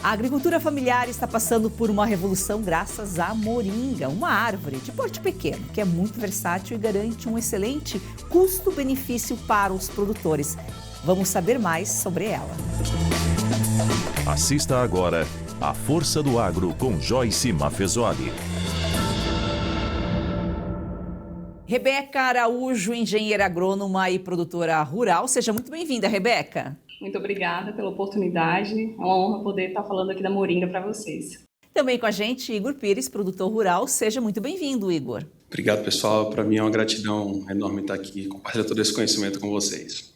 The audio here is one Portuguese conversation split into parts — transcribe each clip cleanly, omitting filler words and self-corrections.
A agricultura familiar está passando por uma revolução graças à moringa, uma árvore de porte pequeno, que é muito versátil e garante um excelente custo-benefício para os produtores. Vamos saber mais sobre ela. Assista agora A Força do Agro com Joyce Maffezoli. Rebeca Araújo, engenheira agrônoma e produtora rural. Seja muito bem-vinda, Rebeca. Muito obrigada pela oportunidade. É uma honra poder estar falando aqui da moringa para vocês. Também com a gente, Igor Pires, produtor rural. Seja muito bem-vindo, Igor. Obrigado, pessoal. Para mim é uma gratidão enorme estar aqui compartilhando todo esse conhecimento com vocês.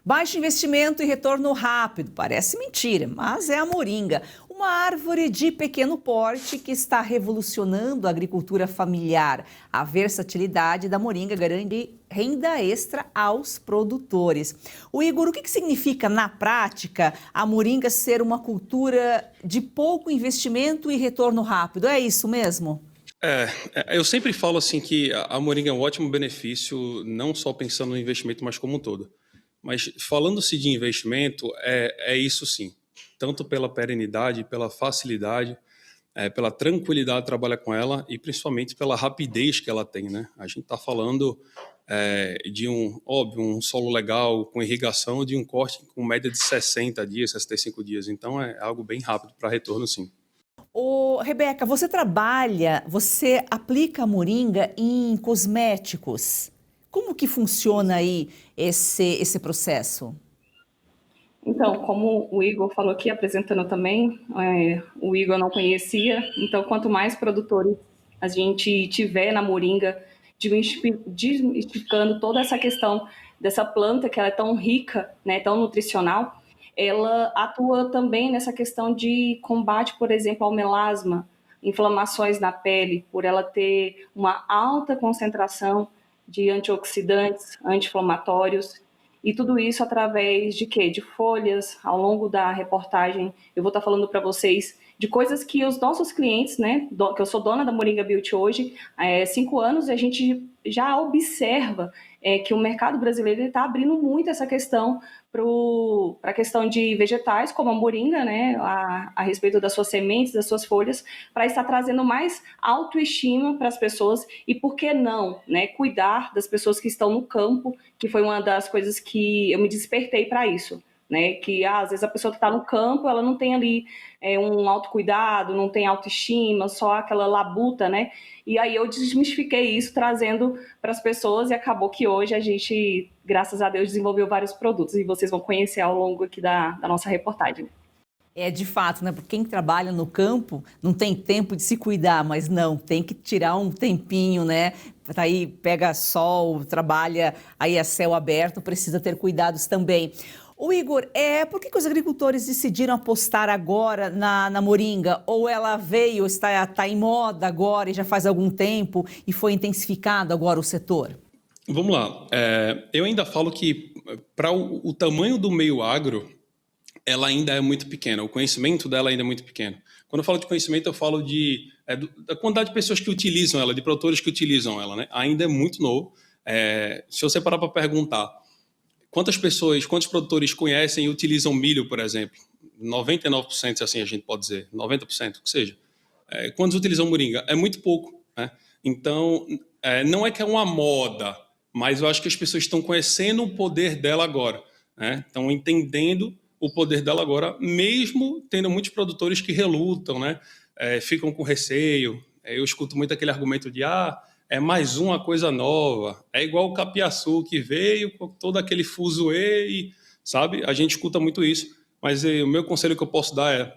Baixo investimento e retorno rápido. Parece mentira, mas é a moringa. Uma árvore de pequeno porte que está revolucionando a agricultura familiar. A versatilidade da moringa garante renda extra aos produtores. O Igor, o que significa na prática a moringa ser uma cultura de pouco investimento e retorno rápido? É isso mesmo? Eu sempre falo assim que a moringa é um ótimo benefício, não só pensando no investimento, mas como um todo. Mas falando-se de investimento, é isso sim. Tanto pela perenidade, pela facilidade, pela tranquilidade de trabalhar com ela e principalmente pela rapidez que ela tem, né? A gente está falando de um solo legal com irrigação, de um corte com média de 60 dias, 65 dias. Então é algo bem rápido para retorno, sim. Rebeca, você aplica a moringa em cosméticos. Como que funciona aí esse processo? Então, como o Igor falou aqui, apresentando também, o Igor não conhecia, então quanto mais produtores a gente tiver na moringa, desmistificando toda essa questão dessa planta que ela é tão rica, né, tão nutricional, ela atua também nessa questão de combate, por exemplo, ao melasma, inflamações na pele, por ela ter uma alta concentração de antioxidantes, anti-inflamatórios, e tudo isso através de quê? De folhas. Ao longo da reportagem, eu vou estar falando para vocês de coisas que os nossos clientes, né, que eu sou dona da Moringa Beauty hoje, há 5 anos, e a gente já observa que o mercado brasileiro está abrindo muito essa questão para a questão de vegetais, como a moringa, né, a respeito das suas sementes, das suas folhas, para estar trazendo mais autoestima para as pessoas e, por que não, né, cuidar das pessoas que estão no campo, que foi uma das coisas que eu me despertei para isso. Né, que às vezes a pessoa que está no campo, ela não tem ali um autocuidado, não tem autoestima, só aquela labuta, né? E aí eu desmistifiquei isso, trazendo para as pessoas, e acabou que hoje a gente, graças a Deus, desenvolveu vários produtos, e vocês vão conhecer ao longo aqui da nossa reportagem. De fato, né? Porque quem trabalha no campo não tem tempo de se cuidar, mas não, tem que tirar um tempinho, né? Aí pega sol, trabalha aí a céu aberto, precisa ter cuidados também. O Igor, por que os agricultores decidiram apostar agora na moringa? Ou ela veio, está em moda agora e já faz algum tempo e foi intensificado agora o setor? Vamos lá. Eu ainda falo que para o tamanho do meio agro, ela ainda é muito pequena, o conhecimento dela ainda é muito pequeno. Quando eu falo de conhecimento, eu falo da quantidade de pessoas que utilizam ela, de produtores que utilizam ela, né? Ainda é muito novo. Se você parar para perguntar, quantos produtores conhecem e utilizam milho, por exemplo? 99%, assim a gente pode dizer, 90%, que seja. Quantos utilizam moringa? É muito pouco, né? Então, não é que é uma moda, mas eu acho que as pessoas estão conhecendo o poder dela agora, né? Estão entendendo o poder dela agora, mesmo tendo muitos produtores que relutam, né? Ficam com receio. Eu escuto muito aquele argumento de é mais uma coisa nova, é igual o capiaçu que veio com todo aquele fuzuê, sabe? A gente escuta muito isso, mas o meu conselho que eu posso dar é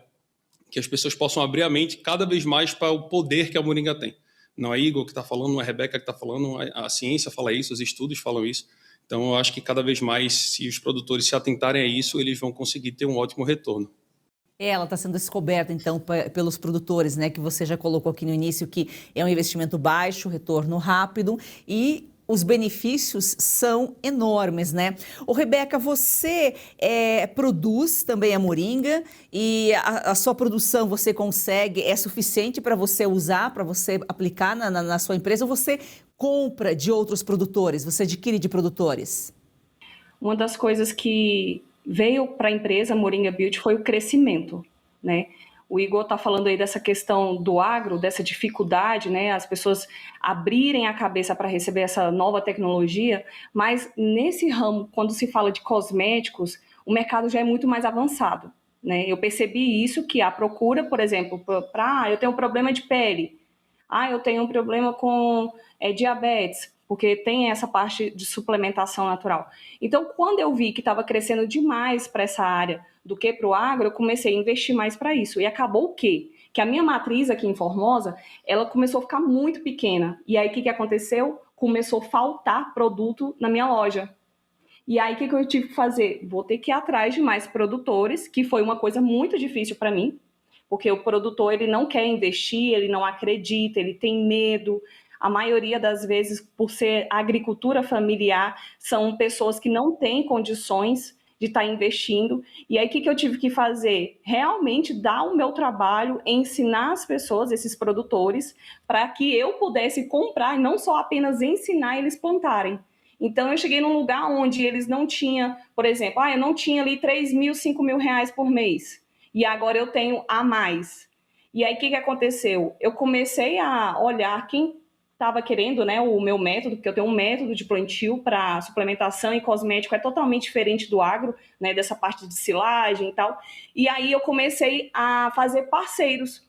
que as pessoas possam abrir a mente cada vez mais para o poder que a moringa tem. Não é Igor que está falando, não é Rebeca que está falando, a ciência fala isso, os estudos falam isso. Então, eu acho que cada vez mais, se os produtores se atentarem a isso, eles vão conseguir ter um ótimo retorno. Ela está sendo descoberta, então, pelos produtores, né? Que você já colocou aqui no início, que é um investimento baixo, retorno rápido e os benefícios são enormes, né? Rebeca, você produz também a moringa e a sua produção você consegue, é suficiente para você usar, para você aplicar na sua empresa, ou você compra de outros produtores, você adquire de produtores? Uma das coisas que veio para a empresa Moringa Beauty foi o crescimento, né? O Igor está falando aí dessa questão do agro, dessa dificuldade, né? As pessoas abrirem a cabeça para receber essa nova tecnologia, mas nesse ramo, quando se fala de cosméticos, o mercado já é muito mais avançado, né? Eu percebi isso, que a procura, por exemplo, eu tenho um problema de pele, eu tenho um problema com diabetes, porque tem essa parte de suplementação natural. Então, quando eu vi que estava crescendo demais para essa área do que para o agro, eu comecei a investir mais para isso. E acabou o quê? Que a minha matriz aqui em Formosa, ela começou a ficar muito pequena. E aí, o que aconteceu? Começou a faltar produto na minha loja. E aí, o que eu tive que fazer? Vou ter que ir atrás de mais produtores, que foi uma coisa muito difícil para mim, porque o produtor, ele não quer investir, ele não acredita, ele tem medo. A maioria das vezes, por ser agricultura familiar, são pessoas que não têm condições de estar investindo. E aí, o que eu tive que fazer? Realmente dar o meu trabalho, ensinar as pessoas, esses produtores, para que eu pudesse comprar, e não só apenas ensinar eles plantarem. Então, eu cheguei num lugar onde eles não tinham, por exemplo, eu não tinha ali 3 mil, 5 mil reais por mês. E agora eu tenho a mais. E aí, o que aconteceu? Eu comecei a olhar quem estava querendo, né, o meu método, porque eu tenho um método de plantio para suplementação e cosmético, é totalmente diferente do agro, né, dessa parte de silagem e tal. E aí eu comecei a fazer parceiros.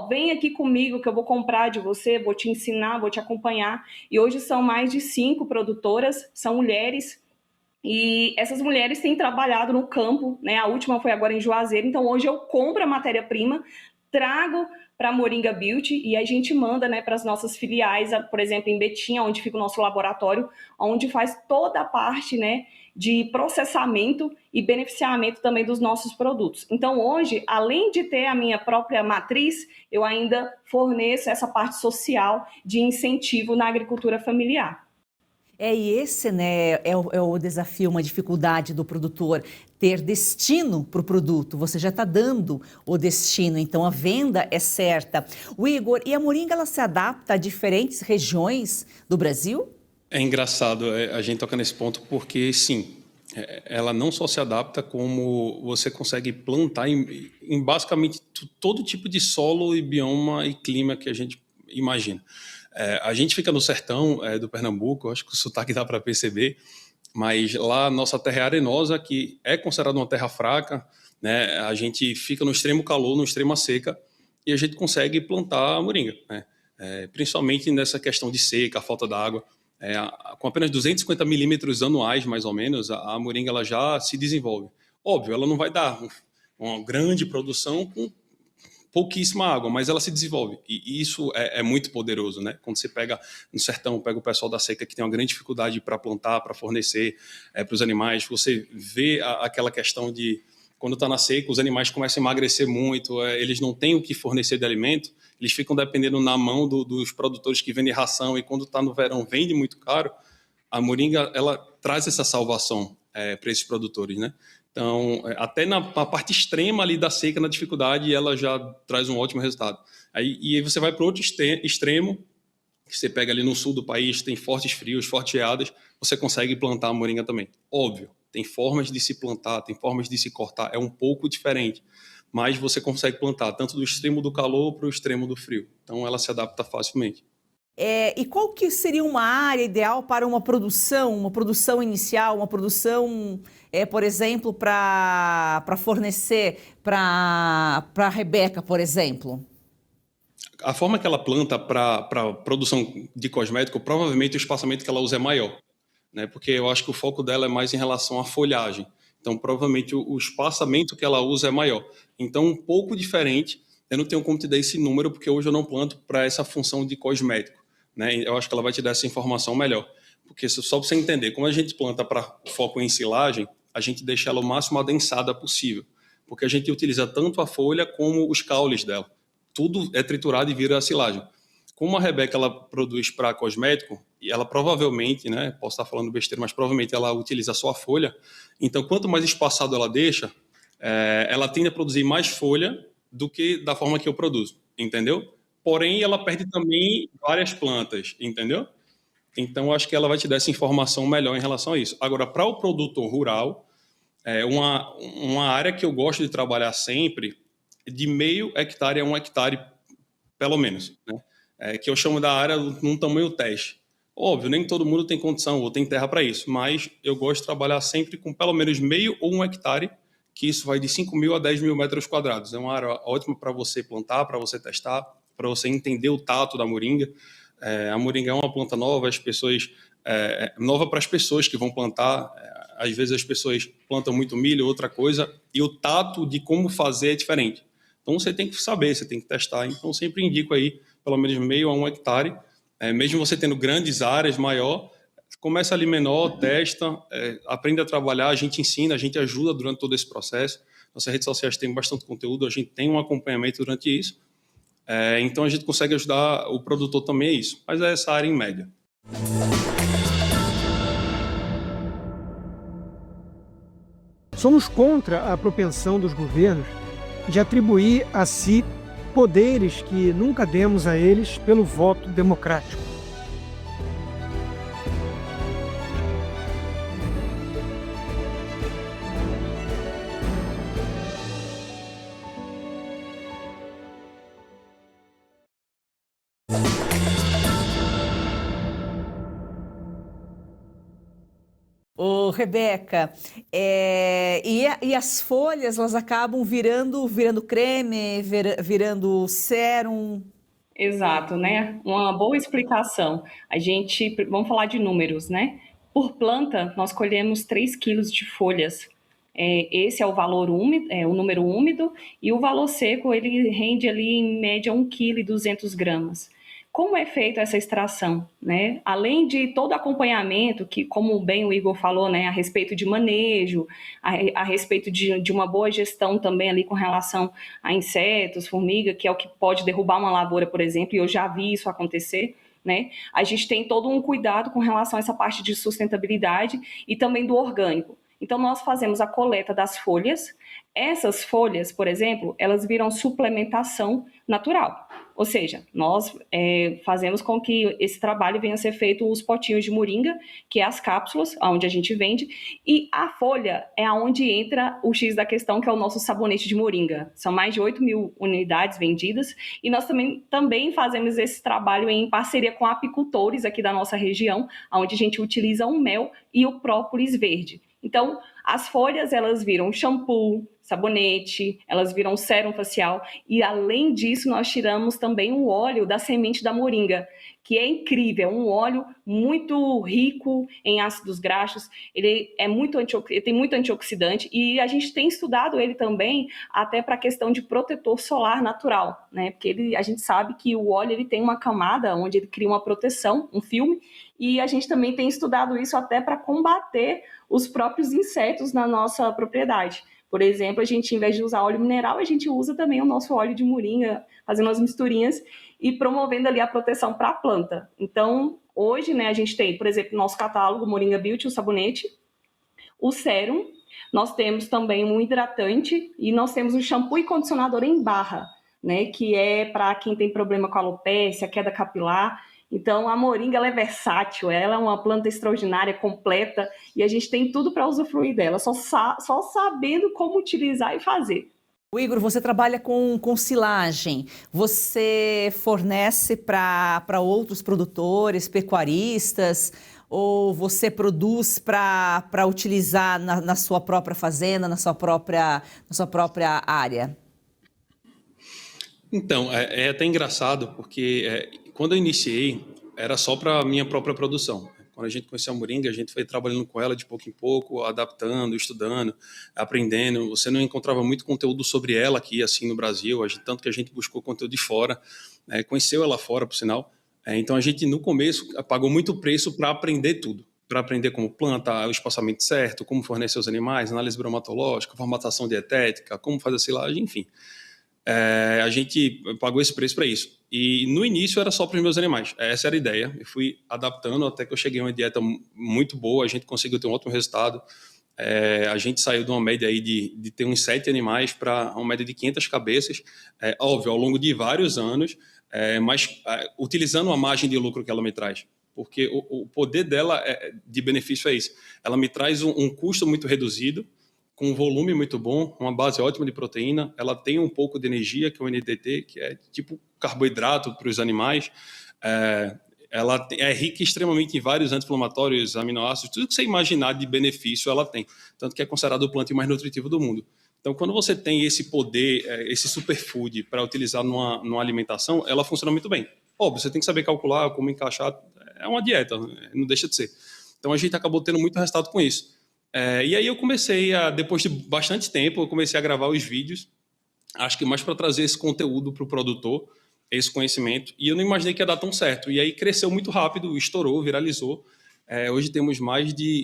Vem aqui comigo que eu vou comprar de você, vou te ensinar, vou te acompanhar. E hoje são mais de 5 produtoras, são mulheres. E essas mulheres têm trabalhado no campo, né? A última foi agora em Juazeiro. Então, hoje eu compro a matéria-prima, trago para a Moringa Beauty e a gente manda, né, para as nossas filiais, por exemplo, em Betim, onde fica o nosso laboratório, onde faz toda a parte, né, de processamento e beneficiamento também dos nossos produtos. Então, hoje, além de ter a minha própria matriz, eu ainda forneço essa parte social de incentivo na agricultura familiar. E esse, né, é o desafio, uma dificuldade do produtor, ter destino para o produto. Você já está dando o destino, então a venda é certa. O Igor, e a moringa, ela se adapta a diferentes regiões do Brasil? É engraçado a gente tocar nesse ponto porque, sim, ela não só se adapta, como você consegue plantar em basicamente todo tipo de solo e bioma e clima que a gente imagina. A gente fica no sertão do Pernambuco, acho que o sotaque dá para perceber, mas lá nossa terra é arenosa, que é considerada uma terra fraca, né? A gente fica no extremo calor, no extremo seca, e a gente consegue plantar a moringa, né? Principalmente nessa questão de seca, a falta d'água. Com apenas 250 milímetros anuais, mais ou menos, a moringa ela já se desenvolve. Óbvio, ela não vai dar uma grande produção com pouquíssima água, mas ela se desenvolve. E isso é muito poderoso, né? Quando você pega no sertão, pega o pessoal da seca que tem uma grande dificuldade para plantar, para fornecer para os animais, você vê aquela questão de quando está na seca, os animais começam a emagrecer muito, eles não têm o que fornecer de alimento, eles ficam dependendo na mão dos produtores que vendem ração, e quando está no verão vende muito caro. A moringa, ela traz essa salvação para esses produtores, né? Então, até na parte extrema ali da seca, na dificuldade, ela já traz um ótimo resultado. E aí você vai para outro extremo, que você pega ali no sul do país, tem fortes frios, fortes geadas, você consegue plantar a moringa também. Óbvio, tem formas de se plantar, tem formas de se cortar, é um pouco diferente, mas você consegue plantar tanto do extremo do calor para o extremo do frio. Então, ela se adapta facilmente. E qual que seria uma área ideal para uma produção inicial, uma produção, por exemplo, para fornecer para a Rebeca, por exemplo? A forma que ela planta para produção de cosmético, provavelmente o espaçamento que ela usa é maior, né? Porque eu acho que o foco dela é mais em relação à folhagem. Então, provavelmente o espaçamento que ela usa é maior. Então, um pouco diferente. Eu não tenho como te dar esse número, porque hoje eu não planto para essa função de cosmético, né? Eu acho que ela vai te dar essa informação melhor. Porque só para você entender, como a gente planta para foco em silagem, a gente deixa ela o máximo adensada possível. Porque a gente utiliza tanto a folha como os caules dela. Tudo é triturado e vira silagem. Como a Rebeca ela produz para cosmético, e ela provavelmente, né, posso estar falando besteira, mas provavelmente ela utiliza só a folha, então quanto mais espaçado ela deixa, ela tende a produzir mais folha do que da forma que eu produzo, entendeu? Porém, ela perde também várias plantas, entendeu? Então, acho que ela vai te dar essa informação melhor em relação a isso. Agora, para o produtor rural, uma área que eu gosto de trabalhar sempre de meio hectare a 1 hectare, pelo menos, né? Que eu chamo da área num tamanho teste. Óbvio, nem todo mundo tem condição ou tem terra para isso, mas eu gosto de trabalhar sempre com pelo menos meio ou 1 hectare, que isso vai de 5.000 a 10.000 metros quadrados. É uma área ótima para você plantar, para você testar, para você entender o tato da moringa. A moringa é uma planta nova, as pessoas nova para as pessoas que vão plantar. Às vezes as pessoas plantam muito milho, outra coisa, e o tato de como fazer é diferente. Então você tem que saber, você tem que testar. Então eu sempre indico aí pelo menos meio a 1 hectare. Mesmo você tendo grandes áreas, maior, começa ali menor, testa, aprende a trabalhar, a gente ensina, a gente ajuda durante todo esse processo. Nossas redes sociais têm bastante conteúdo, a gente tem um acompanhamento durante isso. Então a gente consegue ajudar o produtor também a isso, mas é essa área em média. Somos contra a propensão dos governos de atribuir a si poderes que nunca demos a eles pelo voto democrático. Ô, Rebeca, e as folhas, elas acabam virando creme, virando sérum? Exato, né? Uma boa explicação. Vamos falar de números, né? Por planta, nós colhemos 3 quilos de folhas. Esse é o valor úmido, o número úmido, e o valor seco, ele rende ali em média 1,2 kg. Como é feita essa extração, né? Além de todo acompanhamento, que, como bem o Igor falou, né, a respeito de manejo, a respeito de uma boa gestão também ali com relação a insetos, formiga, que é o que pode derrubar uma lavoura, por exemplo, e eu já vi isso acontecer, né? A gente tem todo um cuidado com relação a essa parte de sustentabilidade e também do orgânico. Então, nós fazemos a coleta das folhas. Essas folhas, por exemplo, elas viram suplementação natural. Ou seja, nós fazemos com que esse trabalho venha a ser feito os potinhos de moringa, que é as cápsulas, onde a gente vende, e a folha é onde entra o X da questão, que é o nosso sabonete de moringa. São mais de 8.000 unidades vendidas, e nós também fazemos esse trabalho em parceria com apicultores aqui da nossa região, onde a gente utiliza o mel e o própolis verde. Então, as folhas, elas viram shampoo, sabonete, elas viram sérum facial, e além disso, nós tiramos também o óleo da semente da moringa, que é incrível, um óleo muito rico em ácidos graxos, ele tem muito antioxidante, e a gente tem estudado ele também até para a questão de protetor solar natural, né? Porque a gente sabe que o óleo ele tem uma camada onde ele cria uma proteção, um filme, e a gente também tem estudado isso até para combater os próprios insetos na nossa propriedade. Por exemplo, a gente, em vez de usar óleo mineral, a gente usa também o nosso óleo de moringa, fazendo as misturinhas e promovendo ali a proteção para a planta. Então, hoje, né, a gente tem, por exemplo, no nosso catálogo Moringa Beauty, o sabonete, o sérum, nós temos também um hidratante e nós temos um shampoo e condicionador em barra, né, que é para quem tem problema com alopécia, queda capilar. Então, a moringa ela é versátil, ela é uma planta extraordinária, completa, e a gente tem tudo para usufruir dela, só sabendo como utilizar e fazer. O Igor, você trabalha com silagem, você fornece para outros produtores, pecuaristas, ou você produz para utilizar na sua própria fazenda, na sua própria área? Então, é até engraçado, porque quando eu iniciei, era só para a minha própria produção. Quando a gente conheceu a moringa, a gente foi trabalhando com ela de pouco em pouco, adaptando, estudando, aprendendo. Você não encontrava muito conteúdo sobre ela aqui, assim, no Brasil, tanto que a gente buscou conteúdo de fora, conheceu ela fora, por sinal. Então, a gente, no começo, pagou muito preço para aprender tudo. Para aprender como planta, o espaçamento certo, como fornecer os animais, análise bromatológica, formatação dietética, como fazer a silagem, enfim. A gente pagou esse preço para isso. E no início era só para os meus animais. Essa era a ideia. Eu fui adaptando até que eu cheguei a uma dieta muito boa. A gente conseguiu ter um ótimo resultado. A gente saiu de uma média aí de ter uns 7 animais para uma média de 500 cabeças. Óbvio, ao longo de vários anos, mas utilizando a margem de lucro que ela me traz. Porque o poder dela de benefício é isso. Ela me traz um custo muito reduzido, com um volume muito bom, uma base ótima de proteína, ela tem um pouco de energia, que é o NDT, que é tipo carboidrato para os animais, ela é rica extremamente em vários anti-inflamatórios, aminoácidos, tudo que você imaginar de benefício ela tem, tanto que é considerado o plantio mais nutritivo do mundo. Então, quando você tem esse poder, esse superfood para utilizar numa alimentação, ela funciona muito bem. Óbvio, você tem que saber calcular como encaixar, é uma dieta, não deixa de ser. Então, a gente acabou tendo muito resultado com isso. E aí eu comecei, depois de bastante tempo, eu comecei a gravar os vídeos, acho que mais para trazer esse conteúdo para o produtor, esse conhecimento, e eu não imaginei que ia dar tão certo. E aí cresceu muito rápido, estourou, viralizou. Hoje temos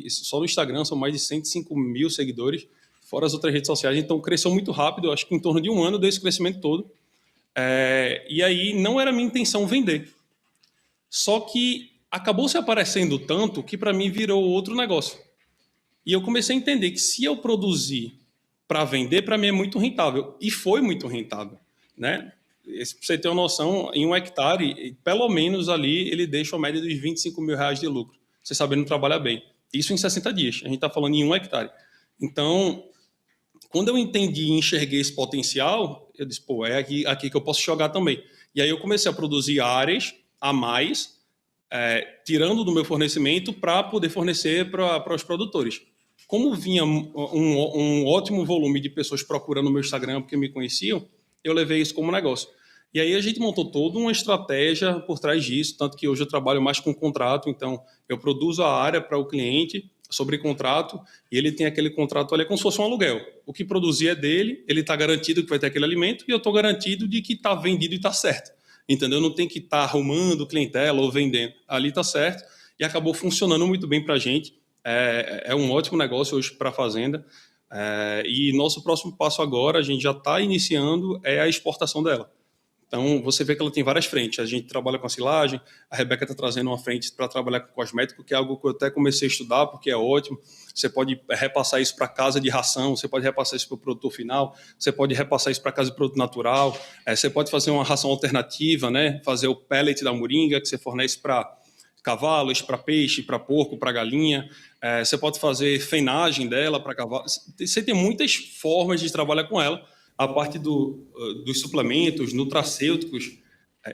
só no Instagram, são mais de 105 mil seguidores, fora as outras redes sociais, então cresceu muito rápido, acho que em torno de um ano deu esse crescimento todo. E aí não era minha intenção vender. Só que acabou se aparecendo tanto que para mim virou outro negócio. E eu comecei a entender que se eu produzir para vender, para mim é muito rentável. E foi muito rentável, né? Pra você ter uma noção, em 1 hectare, pelo menos ali, ele deixa a média dos R$ 25.000 de lucro. Você sabendo trabalhar bem. Isso em 60 dias. A gente está falando em 1 hectare. Então, quando eu entendi e enxerguei esse potencial, eu disse, pô, é aqui que eu posso jogar também. E aí eu comecei a produzir áreas a mais, tirando do meu fornecimento para poder fornecer para os produtores. Como vinha um ótimo volume de pessoas procurando o meu Instagram porque me conheciam, eu levei isso como negócio. E aí a gente montou toda uma estratégia por trás disso, tanto que hoje eu trabalho mais com contrato, então eu produzo a área para o cliente sobre contrato, e ele tem aquele contrato ali como se fosse um aluguel. O que produzir é dele, ele está garantido que vai ter aquele alimento, e eu estou garantido de que está vendido e está certo. Entendeu? Não tem que estar arrumando clientela ou vendendo. Ali está certo, e acabou funcionando muito bem para a gente. É um ótimo negócio hoje para a fazenda. E nosso próximo passo agora, a gente já está iniciando, é a exportação dela. Então, você vê que ela tem várias frentes. A gente trabalha com a silagem, a Rebeca está trazendo uma frente para trabalhar com cosmético, que é algo que eu até comecei a estudar, porque é ótimo. Você pode repassar isso para casa de ração, você pode repassar isso para o produtor final, você pode repassar isso para casa de produto natural, você pode fazer uma ração alternativa, né? Fazer o pellet da moringa, que você fornece para cavalos, para peixe, para porco, para galinha. Você pode fazer fenagem dela para cavalo. Você tem muitas formas de trabalhar com ela. A parte dos suplementos, nutracêuticos,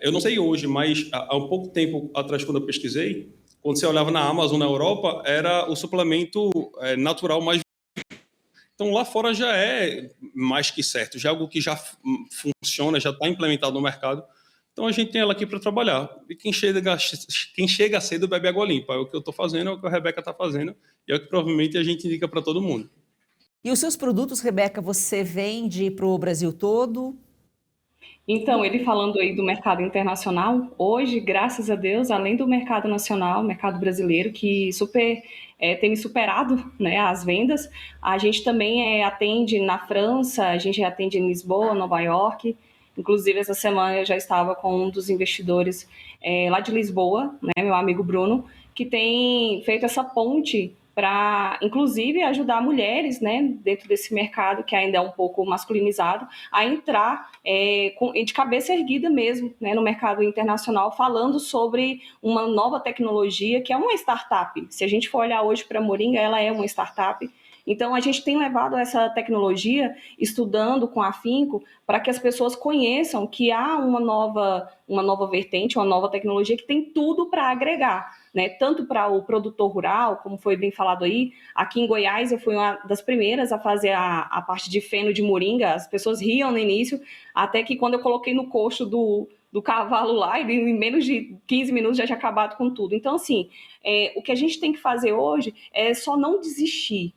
eu não sei hoje, mas há um pouco tempo atrás, quando eu pesquisei, quando você olhava na Amazon, na Europa, era o suplemento natural mais... Então, lá fora já é mais que certo, já é algo que já funciona, já está implementado no mercado. Então, a gente tem ela aqui para trabalhar. E quem chega cedo bebe água limpa. É o que eu estou fazendo, é o que a Rebeca está fazendo, e é o que provavelmente a gente indica para todo mundo. E os seus produtos, Rebeca, você vende para o Brasil todo? Então, ele falando aí do mercado internacional, hoje, graças a Deus, além do mercado nacional, mercado brasileiro, que tem me superado, né, as vendas, a gente também atende na França, a gente atende em Lisboa, Nova York. Inclusive, essa semana eu já estava com um dos investidores lá de Lisboa, né, meu amigo Bruno, que tem feito essa ponte para, inclusive, ajudar mulheres, né, dentro desse mercado que ainda é um pouco masculinizado, a entrar de cabeça erguida mesmo, né, no mercado internacional, falando sobre uma nova tecnologia que é uma startup. Se a gente for olhar hoje para a Moringa, ela é uma startup. Então, a gente tem levado essa tecnologia, estudando com afinco, para que as pessoas conheçam que há uma nova vertente, uma nova tecnologia que tem tudo para agregar, né? Tanto para o produtor rural, como foi bem falado aí. Aqui em Goiás, eu fui uma das primeiras a fazer a parte de feno de moringa. As pessoas riam no início, até que quando eu coloquei no coxo do cavalo lá, ele em menos de 15 minutos já tinha acabado com tudo. Então, assim, o que a gente tem que fazer hoje é só não desistir,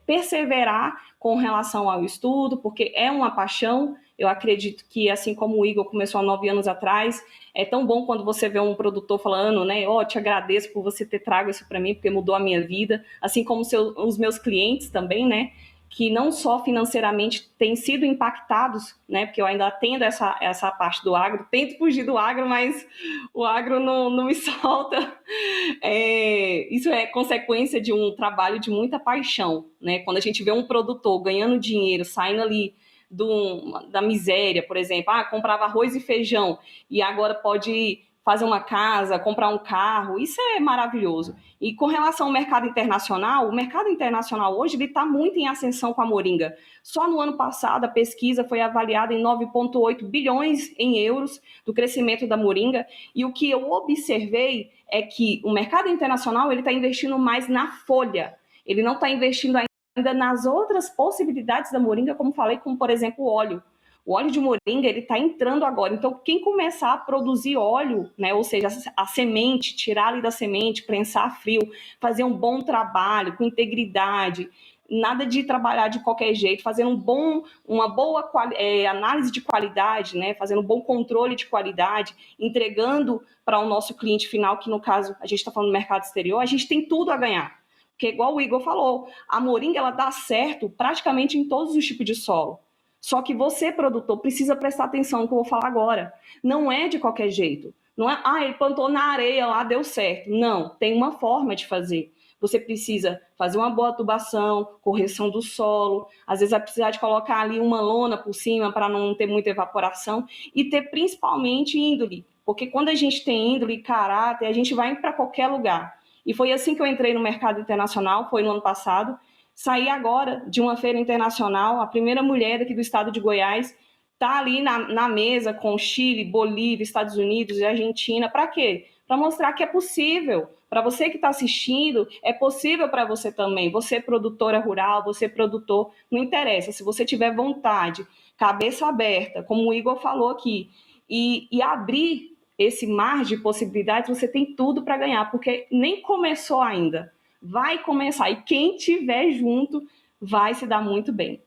perseverar com relação ao estudo, porque é uma paixão. Eu acredito que, assim como o Igor começou há 9 anos atrás, é tão bom quando você vê um produtor falando, né, te agradeço por você ter trago isso para mim, porque mudou a minha vida, assim como os meus clientes também, né, que não só financeiramente têm sido impactados, né, porque eu ainda atendo essa parte do agro, tento fugir do agro, mas o agro não me solta. Isso é consequência de um trabalho de muita paixão, né? Quando a gente vê um produtor ganhando dinheiro, saindo ali da miséria, por exemplo, comprava arroz e feijão e agora pode fazer uma casa, comprar um carro, isso é maravilhoso. E com relação ao mercado internacional, o mercado internacional hoje está muito em ascensão com a moringa. Só no ano passado, a pesquisa foi avaliada em 9,8 bilhões em euros do crescimento da moringa, e o que eu observei é que o mercado internacional está investindo mais na folha, ele não está investindo ainda nas outras possibilidades da moringa, como falei, como, por exemplo, o óleo. O óleo de moringa, ele está entrando agora. Então, quem começar a produzir óleo, né, ou seja, a semente, tirar ali da semente, prensar a frio, fazer um bom trabalho, com integridade, nada de trabalhar de qualquer jeito, fazendo uma boa análise de qualidade, né, fazendo um bom controle de qualidade, entregando para o nosso cliente final, que no caso, a gente está falando do mercado exterior, a gente tem tudo a ganhar. Porque, igual o Igor falou, a moringa ela dá certo praticamente em todos os tipos de solo. Só que você, produtor, precisa prestar atenção no que eu vou falar agora. Não é de qualquer jeito. Não é, ele plantou na areia lá, deu certo. Não, tem uma forma de fazer. Você precisa fazer uma boa tubação, correção do solo, às vezes vai precisar de colocar ali uma lona por cima para não ter muita evaporação e ter principalmente índole, porque quando a gente tem índole e caráter, a gente vai para qualquer lugar. E foi assim que eu entrei no mercado internacional, foi no ano passado. Saí agora de uma feira internacional, a primeira mulher aqui do estado de Goiás está ali na mesa com Chile, Bolívia, Estados Unidos e Argentina. Para quê? Para mostrar que é possível. Para você que está assistindo, é possível para você também. Você é produtora rural, você é produtor, não interessa. Se você tiver vontade, cabeça aberta, como o Igor falou aqui, e abrir esse mar de possibilidades, você tem tudo para ganhar, porque nem começou ainda. Vai começar, e quem tiver junto vai se dar muito bem.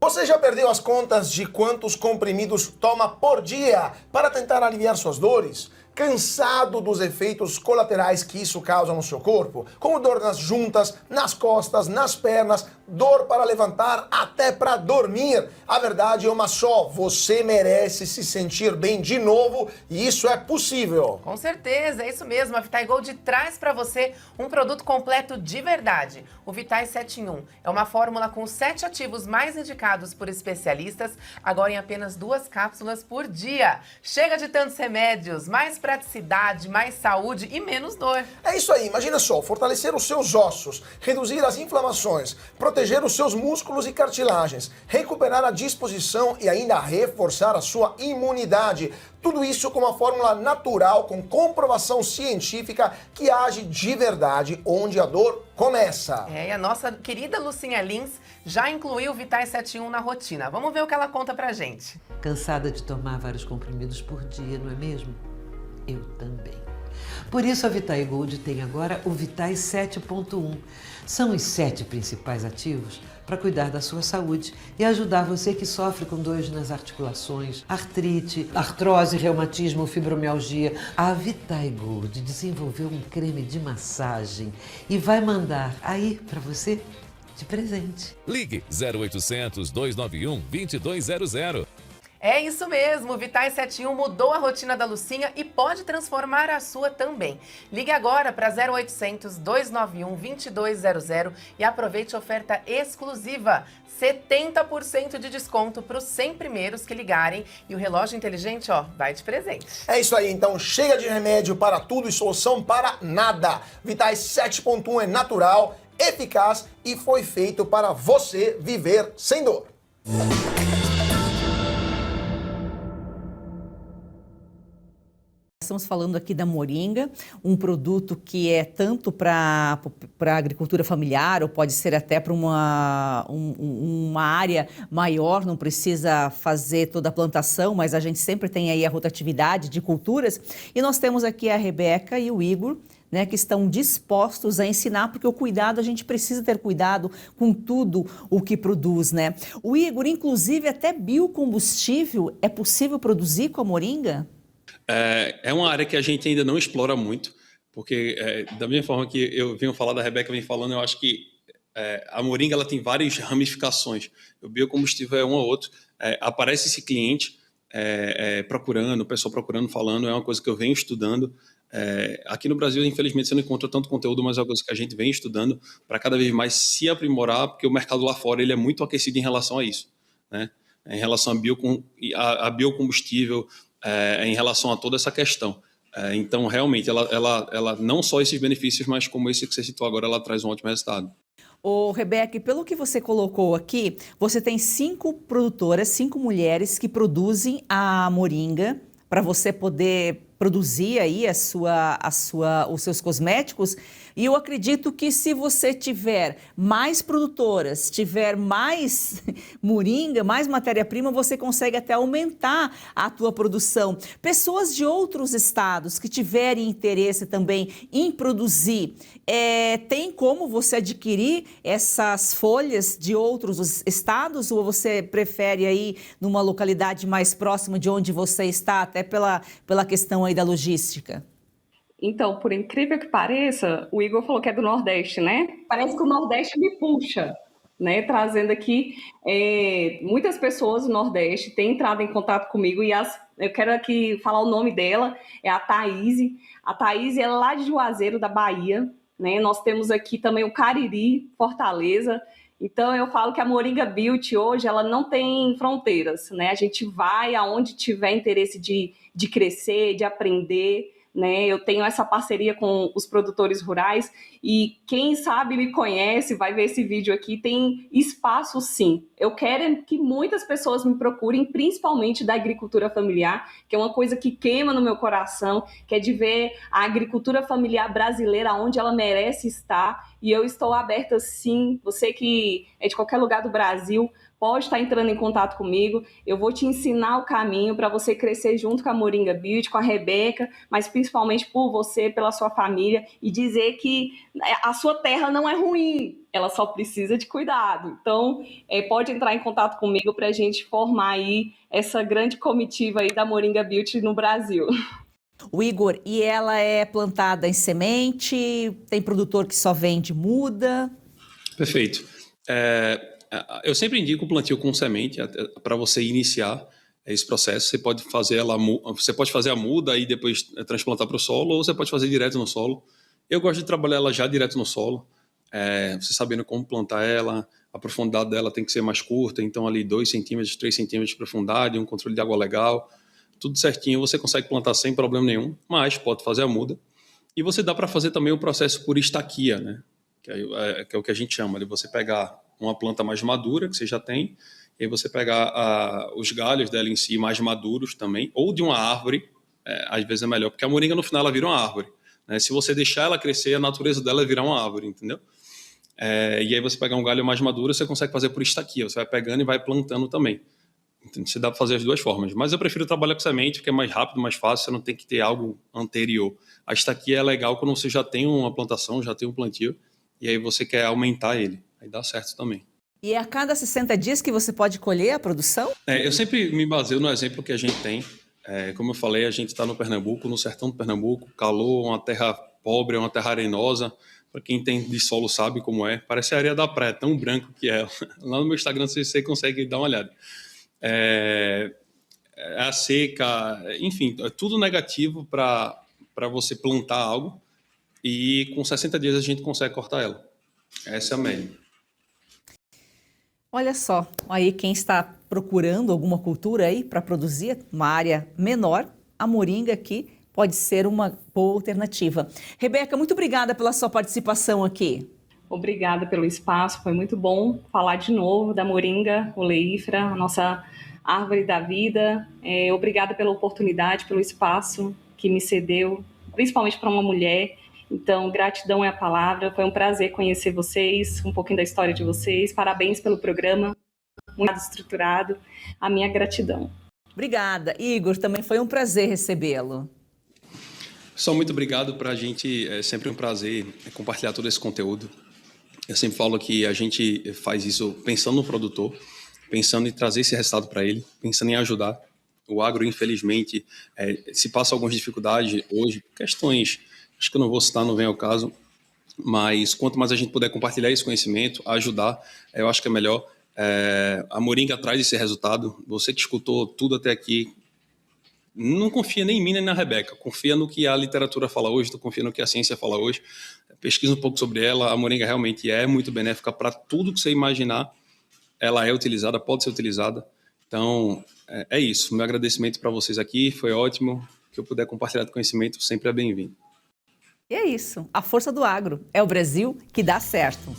Você já perdeu as contas de quantos comprimidos toma por dia para tentar aliviar suas dores? Cansado dos efeitos colaterais que isso causa no seu corpo? Como dor nas juntas, nas costas, nas pernas, dor para levantar, até para dormir. A verdade é uma só, você merece se sentir bem de novo e isso é possível. Com certeza, é isso mesmo. A Vitae Gold traz para você um produto completo de verdade. O Vitae 7 em 1 é uma fórmula com 7 ativos mais indicados por especialistas, agora em apenas 2 cápsulas por dia. Chega de tantos remédios, mais praticidade, mais saúde e menos dor. É isso aí, imagina só, fortalecer os seus ossos, reduzir as inflamações, proteger os seus músculos e cartilagens, recuperar a disposição e ainda reforçar a sua imunidade. Tudo isso com uma fórmula natural, com comprovação científica que age de verdade onde a dor começa. E a nossa querida Lucinha Lins já incluiu o Vitae 7 em 1 na rotina. Vamos ver o que ela conta pra gente. Cansada de tomar vários comprimidos por dia, não é mesmo? Eu também. Por isso a Vitae Gold tem agora o Vitae 7.1. São os 7 principais ativos para cuidar da sua saúde e ajudar você que sofre com dores nas articulações, artrite, artrose, reumatismo, fibromialgia. A Vitae Gold desenvolveu um creme de massagem e vai mandar aí para você de presente. Ligue 0800 291 2200. É isso mesmo, o Vitae 7 em 1 mudou a rotina da Lucinha e pode transformar a sua também. Ligue agora para 0800 291 2200 e aproveite a oferta exclusiva. 70% de desconto para os 100 primeiros que ligarem e o relógio inteligente, vai de presente. É isso aí, então chega de remédio para tudo e solução para nada. Vitae 7.1 é natural, eficaz e foi feito para você viver sem dor. Estamos falando aqui da moringa, um produto que é tanto para a agricultura familiar, ou pode ser até para uma área maior, não precisa fazer toda a plantação, mas a gente sempre tem aí a rotatividade de culturas. E nós temos aqui a Rebeca e o Igor, né, que estão dispostos a ensinar, porque o cuidado, a gente precisa ter cuidado com tudo o que produz, né? O Igor, inclusive, até biocombustível é possível produzir com a moringa? É uma área que a gente ainda não explora muito, porque da mesma forma que eu venho falar da Rebeca vem falando, eu acho que a moringa ela tem várias ramificações. O biocombustível é um ou outro. Aparece esse cliente procurando, o pessoal procurando, falando, é uma coisa que eu venho estudando. Aqui no Brasil, infelizmente, você não encontra tanto conteúdo, mas é uma coisa que a gente vem estudando para cada vez mais se aprimorar, porque o mercado lá fora ele é muito aquecido em relação a isso, né? em relação a biocombustível, em relação a toda essa questão. Então, realmente, ela não só esses benefícios, mas como esse que você citou agora, ela traz um ótimo resultado. Ô, Rebeca, pelo que você colocou aqui, você tem 5 produtoras, 5 mulheres que produzem a moringa para você poder produzir aí os seus cosméticos. E eu acredito que se você tiver mais produtoras, tiver mais moringa, mais matéria-prima, você consegue até aumentar a tua produção. Pessoas de outros estados que tiverem interesse também em produzir, tem como você adquirir essas folhas de outros estados, ou você prefere aí numa localidade mais próxima de onde você está, até pela questão aí da logística? Então, por incrível que pareça, o Igor falou que é do Nordeste, né? Parece que o Nordeste me puxa, né? Trazendo aqui, muitas pessoas do Nordeste têm entrado em contato comigo e eu quero aqui falar o nome dela, é a Thaís. A Thaís é lá de Juazeiro, da Bahia, né? Nós temos aqui também o Cariri, Fortaleza. Então, eu falo que a Moringa Beauty hoje, ela não tem fronteiras, né? A gente vai aonde tiver interesse de crescer, de aprender, né? Eu tenho essa parceria com os produtores rurais e quem sabe me conhece, vai ver esse vídeo aqui, tem espaço sim. Eu quero que muitas pessoas me procurem, principalmente da agricultura familiar, que é uma coisa que queima no meu coração, que é de ver a agricultura familiar brasileira onde ela merece estar, e eu estou aberta sim. Você que é de qualquer lugar do Brasil, pode estar entrando em contato comigo, eu vou te ensinar o caminho para você crescer junto com a Moringa Beauty, com a Rebeca, mas principalmente por você, pela sua família, e dizer que a sua terra não é ruim, ela só precisa de cuidado. Então, pode entrar em contato comigo para a gente formar aí essa grande comitiva aí da Moringa Beauty no Brasil. O Igor, e ela é plantada em semente? Tem produtor que só vende muda? Perfeito. Eu sempre indico o plantio com semente para você iniciar esse processo. Você pode fazer a muda e depois transplantar para o solo, ou você pode fazer direto no solo. Eu gosto de trabalhar ela já direto no solo, você sabendo como plantar ela. A profundidade dela tem que ser mais curta, então ali 2 centímetros, 3 centímetros de profundidade, um controle de água legal, tudo certinho. Você consegue plantar sem problema nenhum, mas pode fazer a muda. E você dá para fazer também o processo por estaquia, né? Que é o que a gente chama de você pegar uma planta mais madura, que você já tem, e aí você pegar os galhos dela em si mais maduros também, ou de uma árvore, às vezes é melhor, porque a moringa no final ela vira uma árvore, né? Se você deixar ela crescer, a natureza dela é virar uma árvore, entendeu? E aí você pegar um galho mais maduro, você consegue fazer por estaquia, você vai pegando e vai plantando também. Então, você dá para fazer as duas formas, mas eu prefiro trabalhar com semente, porque é mais rápido, mais fácil, você não tem que ter algo anterior. A estaquia é legal quando você já tem uma plantação, já tem um plantio, e aí você quer aumentar ele. Aí dá certo também. E é a cada 60 dias que você pode colher a produção? Eu sempre me baseio no exemplo que a gente tem. Como eu falei, a gente está no Pernambuco, no sertão do Pernambuco, calor, uma terra pobre, uma terra arenosa. Para quem tem de solo sabe como é. Parece a areia da praia, tão branco que é. Lá no meu Instagram você consegue dar uma olhada. A seca, enfim, é tudo negativo para você plantar algo. E com 60 dias a gente consegue cortar ela. Essa é a média. Olha só, aí quem está procurando alguma cultura aí para produzir uma área menor, a moringa aqui pode ser uma boa alternativa. Rebeca, muito obrigada pela sua participação aqui. Obrigada pelo espaço, foi muito bom falar de novo da moringa oleífera, a nossa árvore da vida. Obrigada pela oportunidade, pelo espaço que me cedeu, principalmente para uma mulher. Então, gratidão é a palavra. Foi um prazer conhecer vocês, um pouquinho da história de vocês. Parabéns pelo programa, muito estruturado. A minha gratidão. Obrigada. Igor, também foi um prazer recebê-lo. Só muito obrigado. Para a gente é sempre um prazer compartilhar todo esse conteúdo. Eu sempre falo que a gente faz isso pensando no produtor, pensando em trazer esse resultado para ele, pensando em ajudar. O agro, infelizmente, se passa algumas dificuldades hoje, questões... Acho que eu não vou citar, não vem ao caso, mas quanto mais a gente puder compartilhar esse conhecimento, ajudar, eu acho que é melhor. A moringa traz esse resultado. Você que escutou tudo até aqui, não confia nem em mim nem na Rebeca, confia no que a literatura fala hoje, confia no que a ciência fala hoje, pesquisa um pouco sobre ela. A moringa realmente é muito benéfica para tudo que você imaginar, ela é utilizada, pode ser utilizada. Então, é isso. Meu agradecimento para vocês aqui, foi ótimo. Que eu puder compartilhar do conhecimento sempre é bem-vindo. E é isso. A força do agro. É o Brasil que dá certo.